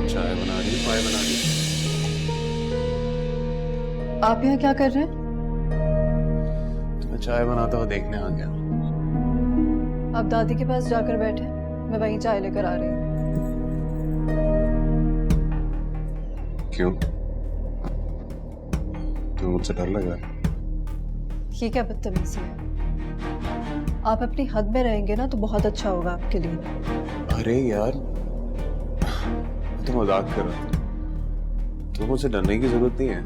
चाय बना रही, पाय बना रही। आप यहाँ क्या कर रहे हैं? तो मैं चाय बनाता हुआ देखने आ गया। आप दादी के पास जाकर बैठे, मैं वहीं चाय लेकर आ रही हूँ। क्यों? क्यों, मुझसे डर लग रहा है? ये क्या बदतमीजी है? आप अपनी हद में रहेंगे ना तो बहुत अच्छा होगा आपके लिए। अरे यार, मैं तो मजाक कर रहा था। तो मुझसे डरने की जरूरत नहीं है,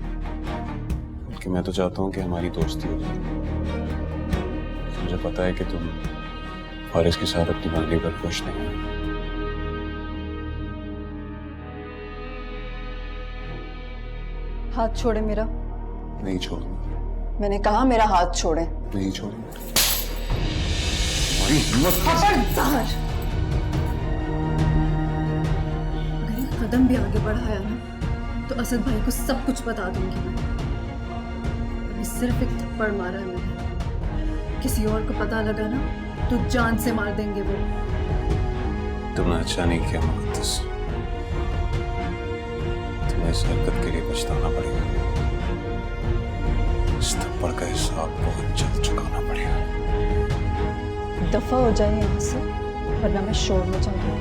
बल्कि मैं तो चाहता हूँ कि हमारी दोस्ती हो जाए। मुझे पता है कि तुम और इसके साथ अपनी मांगे पर खुश नहीं हो। हाथ छोड़े मेरा। नहीं छोड़ूंगा। मैंने कहा मेरा हाथ छोड़े। नहीं छोड़ूंगा। तुम्हारी हिम्मत खबरदार! अगर एक कदम भी आगे बढ़ाया ना तो असद भाई को सब कुछ बता दूंगी मैं। अभी सिर्फ एक थप्पड़ मारा है मैंने, किसी और को पता लगा ना तो जान से मार देंगे वो। तुमने अच्छा नहीं किया मुकद्दस। तुम्हें इस हरकत के लिए पछताना पड़ेगा। इस थप्पड़ का हिसाब बहुत जल्द चुकाना पड़ेगा। दफा हो जाए यहाँ से वरना मैं शोर में जाऊंगी।